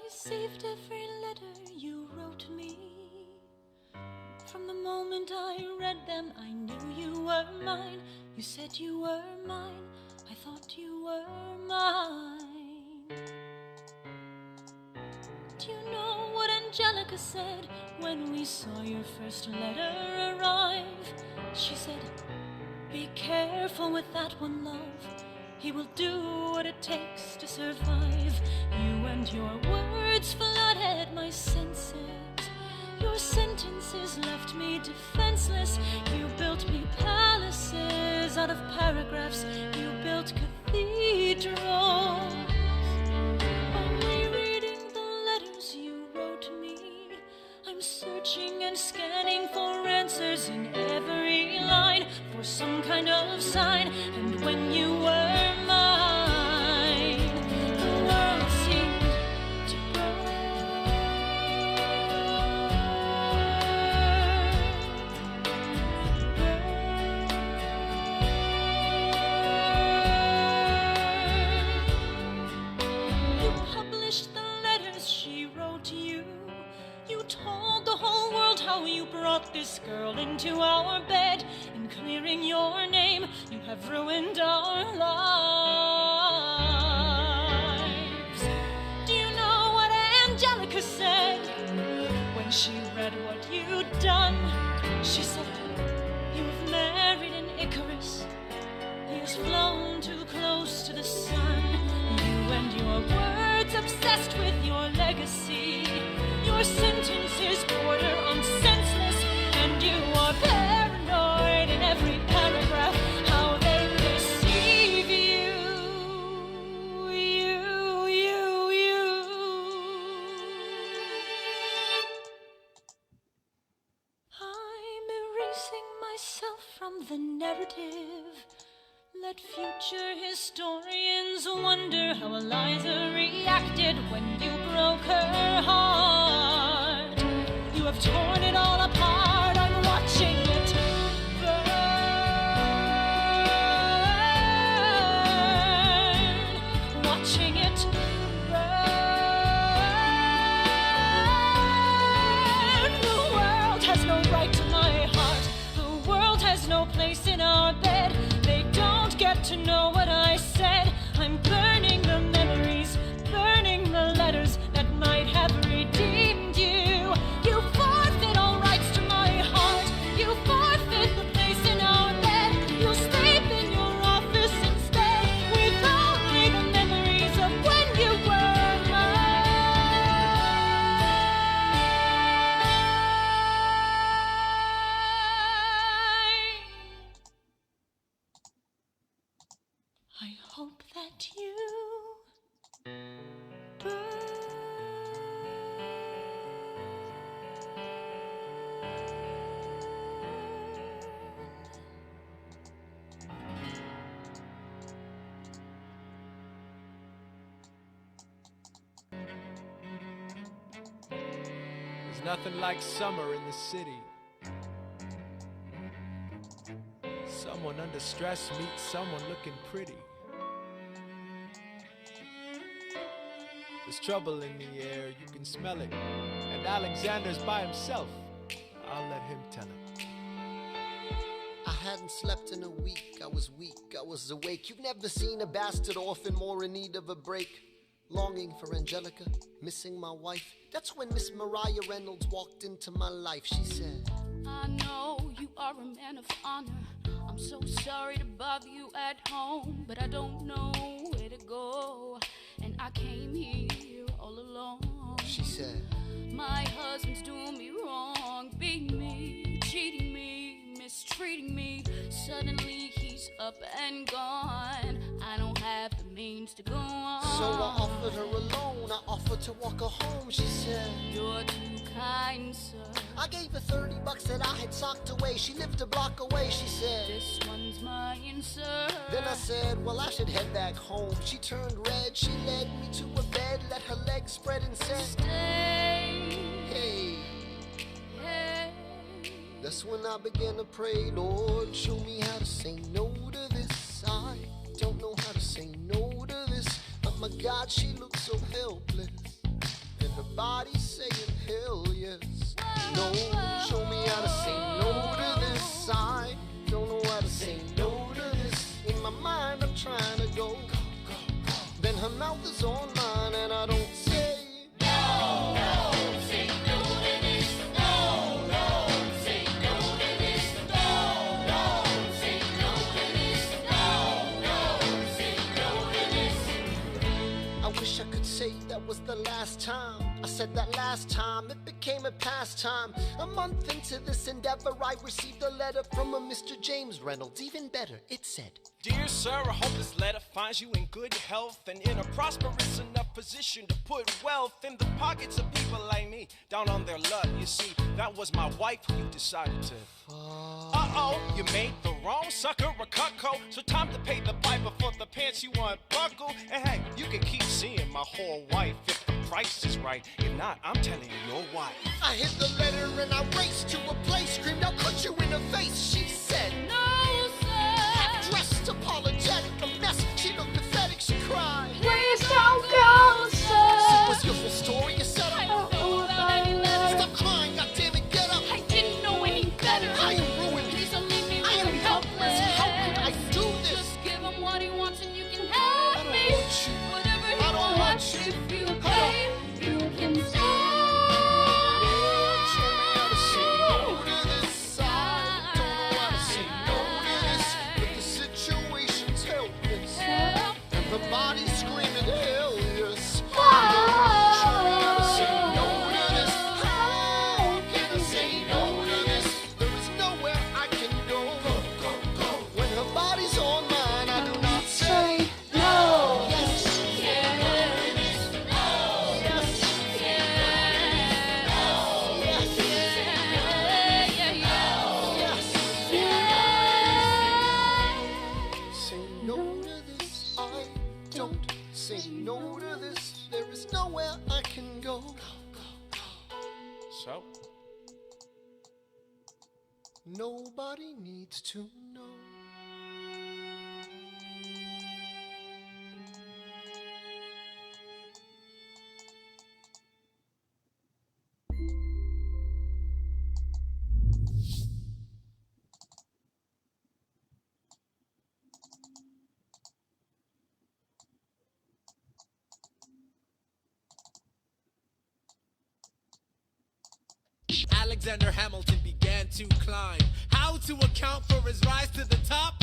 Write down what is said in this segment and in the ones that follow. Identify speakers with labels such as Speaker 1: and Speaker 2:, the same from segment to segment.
Speaker 1: received every letter you wrote me. From the moment I read them, I knew you were mine. You said you were mine, I thought you were mine. Do you know what Angelica said when we saw your first letter arrive? She said, be careful with that one, love. He will do what it takes to survive. You and your words flooded my senses. Your sentences left me defenseless. You built me palaces out of paragraphs. You built cathedrals. Only reading the letters you wrote me, I'm searching and scanning for answers in every line, for some kind of sign. And when you were mine, the world seemed to You published the letters she wrote you. You told the whole world how you brought this girl into our bed. In clearing your name, you have ruined our lives. Do you know what Angelica said when she read what you'd done? She said, you have married an Icarus. He has flown too close to the sun. You and your words obsessed with your legacy. Your sentences border on senseless, and you are paranoid in every paragraph. How they deceive you. I'm erasing myself from the narrative. Let future historians wonder how Eliza reacted when you broke her heart. You have torn it all apart. I'm watching it burn. Watching it burn. The world has no right to my heart. The world has no place in our bed. They don't get to know what I said. I'm burning the memories, burning the letters that might have redeemed you. You forfeit all rights to my heart. You forfeit the place in our bed. You'll sleep in your office instead, with only the memories of when you were mine. I hope that you
Speaker 2: There's nothing like summer in the city. Someone under stress meets someone looking pretty. There's trouble in the air, you can smell it. And Alexander's by himself. I'll let him tell it.
Speaker 3: I hadn't slept in a week, I was weak, I was awake. You've never seen a bastard orphan more in need of a break. Longing for Angelica, missing my wife. That's when Miss Mariah Reynolds walked into my life. She said,
Speaker 4: I know you are a man of honor. I'm so sorry to bother you at home, but I don't know where to go, and I came here all alone.
Speaker 3: She said,
Speaker 4: my husband's doing me wrong, beating me, cheating me, mistreating me. Suddenly he's up and gone. I don't have the means to go on.
Speaker 3: So I offered her a loan, I offered to walk her home. She said,
Speaker 4: you're too kind, sir.
Speaker 3: I gave her $30 that I had socked away. She lived a block away. She said,
Speaker 4: this one's mine, sir.
Speaker 3: Then I said, well, I should head back home. She turned red, she led me to a bed, let her legs spread and said,
Speaker 4: stay.
Speaker 3: Hey.
Speaker 4: Hey.
Speaker 3: That's when I began to pray, Lord, show me how to say no to this. I don't know how to say no to this. But my God, she looks so helpless. her body saying hell yes. No, show me how to say no to this. I don't know how to say no to this. In my mind I'm trying to go. Then her mouth is on mine and I don't say no, no, say no to this. No, no, say no to this. No, no, say no to this. No, no, say no to this. I wish I could say that was the last time I said that last time. It became a pastime. A month into this endeavor, I received a letter from a Mr. James Reynolds. Even better, it said,
Speaker 5: Dear sir, I hope this letter finds you in good health and in a prosperous enough position to put wealth in the pockets of people like me, down on their luck. You see, that was my wife who you decided to. Uh-oh, you made the wrong sucker a cuckold, so time to pay the piper for the pants you unbuckle. And hey, you can keep seeing my whole wife if the price is right. If not, I'm telling you, your wife.
Speaker 3: I hid the letter and I raced to a place, screamed, I'll cut you in the face. She said,
Speaker 4: No, sir.
Speaker 3: dressed, apologetic, a mess. She looked pathetic, she cried.
Speaker 1: Please don't go,
Speaker 3: So
Speaker 1: sir.
Speaker 3: what's your full story? You said,
Speaker 4: I don't know about any letter.
Speaker 3: stop crying, goddammit, get up.
Speaker 4: I didn't know any better.
Speaker 3: I am ruined.
Speaker 4: Please don't leave me
Speaker 3: I am
Speaker 4: really helpless.
Speaker 3: How could I do this?
Speaker 4: Just give him what he wants and you can
Speaker 3: I
Speaker 4: have
Speaker 3: don't
Speaker 4: me.
Speaker 3: want you.
Speaker 4: Whatever he
Speaker 3: I don't want
Speaker 4: wants,
Speaker 3: you.
Speaker 4: if you pay, you can stay.
Speaker 3: Show me how to say no to this. I don't know how to say no to this, but the situation's helpless. And the body's screaming hell yes. Show me how to say no to this. How can I say no to this? There is nowhere I can go. When her body's on mine, I do not say no. Yes. Say no to this. I don't say no to this. There is nowhere I can go.
Speaker 5: So,
Speaker 3: Nobody needs to know.
Speaker 2: Alexander Hamilton began to climb. How to account for his rise to the top?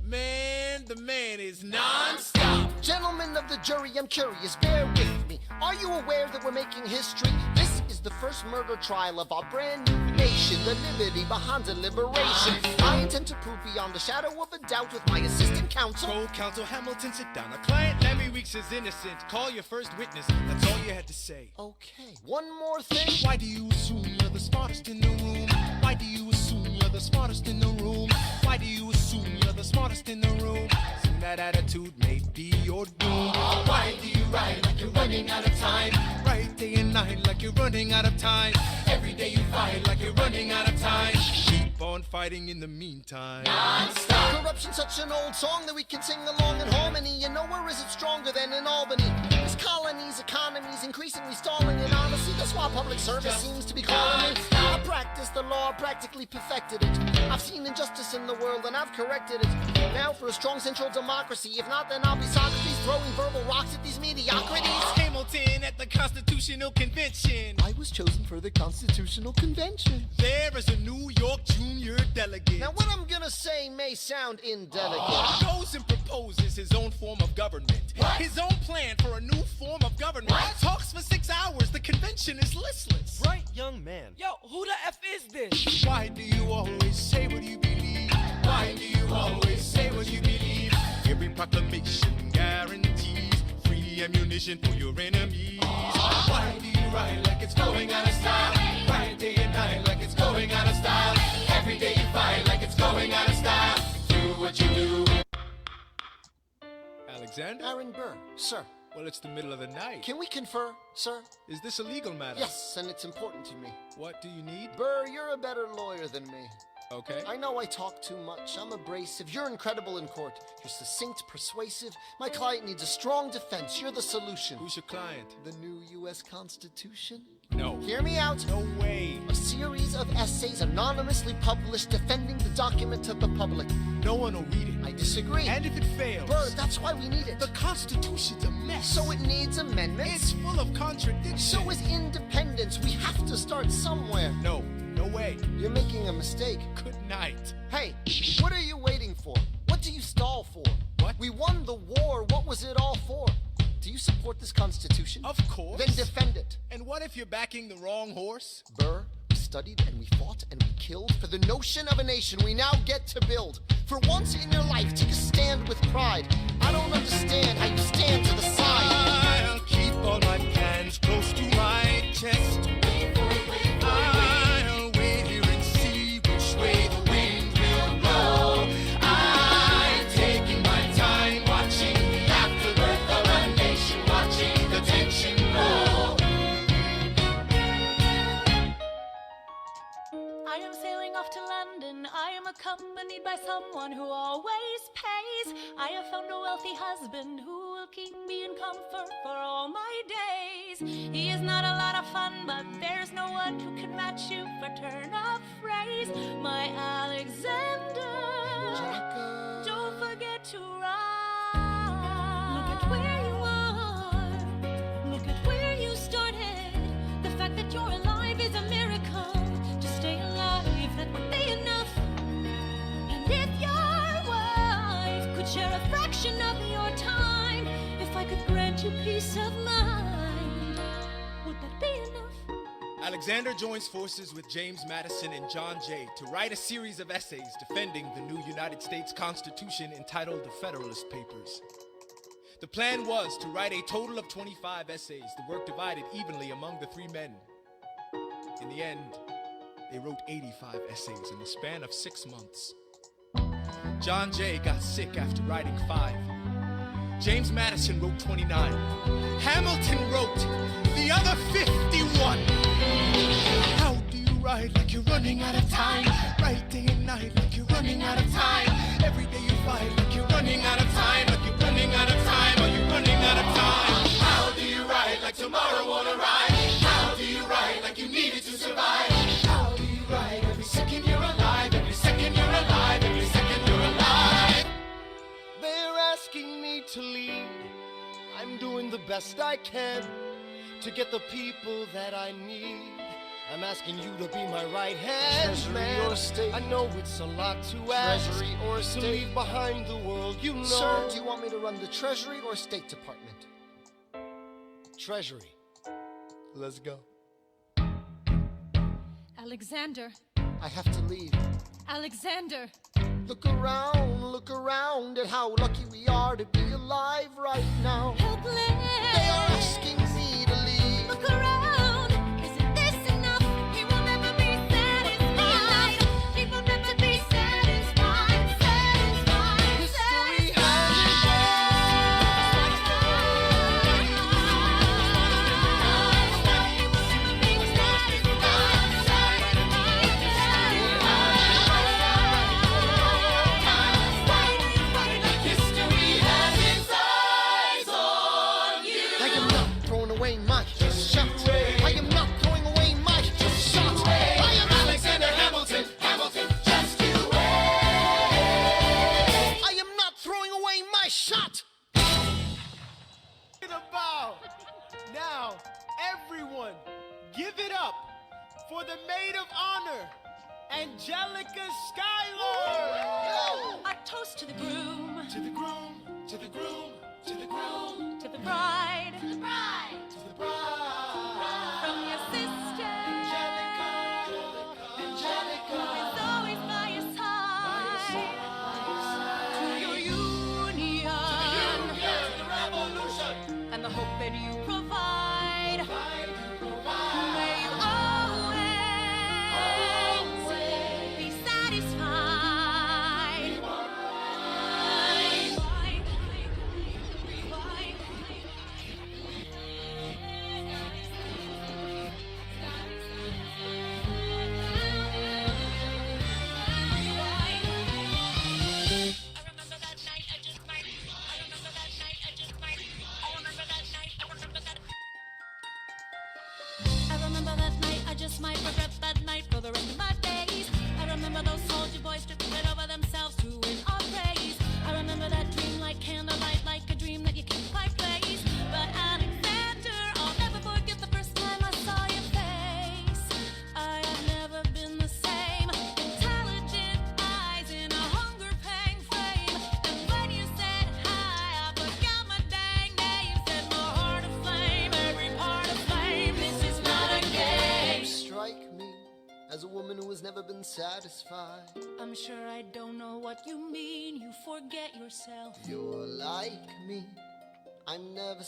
Speaker 2: Man, the man is non-stop.
Speaker 3: Gentlemen of the jury, I'm curious, bear with me. Are you aware that we're making history? This is the first murder trial of our brand new nation, the liberty behind deliberation. I intend to prove beyond the shadow of a doubt with my assistant counsel.
Speaker 2: Co-counsel Hamilton, sit down. Our client Lemmy Weeks is innocent. Call your first witness. That's all you had to say.
Speaker 3: Okay, one more thing.
Speaker 2: Why do you assume you're the smartest in the room? Why do you assume you're the smartest in the room? Why do you assume you're the smartest in the room? Soon that attitude may be your doom. Why do you write like you're running out of time? Write day and night like you're running out of time. Every day you fight like you're running out of time. Keep on fighting in the meantime.
Speaker 3: Non-stop. Corruption's such an old song that we can sing along in harmony. And nowhere is it stronger than in Albany. This colony's economy's increasingly stalling. And honestly, that's why public service seems to be calling me. I practiced the law, practically perfected it. I've seen injustice in the world and I've corrected it. Now for a strong central democracy. If not, then I'll be Socrates throwing verbal rocks at these mediocrities.
Speaker 2: Hamilton at the Constitutional Convention.
Speaker 3: I was chosen for the Constitutional Convention.
Speaker 2: There is a New York junior delegate.
Speaker 3: Now what I'm gonna say may sound indelicate.
Speaker 2: Goes and proposes his own form of government. His own plan for a new form of government. Talks for 6 hours. The convention is listless.
Speaker 5: right, young man. Yo, who the F is this?
Speaker 2: Why do you always say what you believe? Why do you always say what you believe? Every proclamation guarantees free ammunition for your enemies. Why do you write like it's going out of style? Write day and night like it's going out of style. Every day you fight like it's going out of style. Do what you do. Alexander?
Speaker 3: Aaron Burr, sir.
Speaker 2: Well, it's the middle of the night.
Speaker 3: Can we confer, sir?
Speaker 2: Is this a legal matter?
Speaker 3: Yes, and it's important to me.
Speaker 2: What do you need?
Speaker 3: Burr, you're a better lawyer than me.
Speaker 5: Okay.
Speaker 3: I know I talk too much. I'm abrasive. You're incredible in court. You're succinct, persuasive. My client needs a strong defense. You're the solution.
Speaker 5: Who's your client?
Speaker 3: The new U.S. Constitution?
Speaker 5: No.
Speaker 3: Hear me out.
Speaker 5: No way.
Speaker 3: A series of essays anonymously published defending the document to the public.
Speaker 5: No one will read it.
Speaker 3: I disagree.
Speaker 5: And if it fails...
Speaker 3: Bird, that's why we need it.
Speaker 5: The Constitution's a mess.
Speaker 3: So it needs amendments.
Speaker 5: It's full of contradictions.
Speaker 3: So is independence. We have to start somewhere.
Speaker 5: No. No way.
Speaker 3: You're making a mistake.
Speaker 5: Good night.
Speaker 3: Hey, what are you waiting for? What do you stall for?
Speaker 5: What?
Speaker 3: We won the war. What was it all for? Do you support this Constitution?
Speaker 5: Of course.
Speaker 3: Then defend it.
Speaker 5: And what if you're backing the wrong horse?
Speaker 3: Burr, we studied and we fought and we killed for the notion of a nation we now get to build. For once in your life, take a stand with pride. I don't understand how you stand to the side.
Speaker 5: I'll keep all my plans close to my chest. I'll wait here and see which way the wind will blow. I'm taking my time watching the afterbirth of a nation, watching the tension grow.
Speaker 1: I am sailing off to London. I am accompanied by someone who always pays. I have found a wealthy husband who will keep me in comfort for all my days. He is not a lot of fun, but there's no one who can match you for turn of phrase. My Alexander, don't forget to ride. Look at where you are. Look at where you started. The fact that you're alive is a miracle. To stay alive, that would be enough. And if your wife could share a fraction of your time, if I could grant you peace of mind, would that be enough?
Speaker 5: Alexander joins forces with James Madison and John Jay to write a series of essays defending the new United States Constitution entitled the Federalist Papers. The plan was to write a total of 25 essays, the work divided evenly among the three men. In the end, they wrote 85 essays in the span of 6 months. John Jay got sick after writing 5. James Madison wrote 29. Hamilton wrote the other 51. How do you write like you're running out of time? Write day and night like you're running out of time. Every day you fight like you're running out of time. Like you're running out of time. Are you running out of time? How do you write like tomorrow won't arrive? How do you write like you need it to survive? How do you write every second you're alive? Every second you're alive. Every second you're alive.
Speaker 3: They're asking me to lead. I'm doing the best I can to get the people that I need. I'm asking you to be my right hand, Treasury man. Or state. I know it's a lot to ask. Treasury or state. To leave behind the world, you know. Sir, do you want me to run the Treasury or State Department? Treasury. Let's go.
Speaker 1: Alexander,
Speaker 3: I have to leave.
Speaker 1: Alexander.
Speaker 3: Look around at how lucky we are to be alive right now.
Speaker 1: Helpless.
Speaker 3: They are asking me to leave.
Speaker 1: Look around. Isn't this enough? He will never be satisfied. He will never be satisfied. Satisfied.
Speaker 3: History has
Speaker 5: Now, everyone, give it up for the maid of honor, Angelica Schuyler!
Speaker 1: A toast to the groom.
Speaker 5: To the groom, to the groom, to the groom,
Speaker 1: To the bride.
Speaker 5: to the bride, to the bride.
Speaker 1: From your sister.
Speaker 5: Angelica, Angelica.
Speaker 1: Is always by your side. To your union.
Speaker 5: To the revolution.
Speaker 1: And the hope that you provide. May you always be satisfied.
Speaker 3: woman who has never been satisfied.
Speaker 1: I'm sure I don't know what you mean. You forget yourself.
Speaker 3: You're like me. I'm never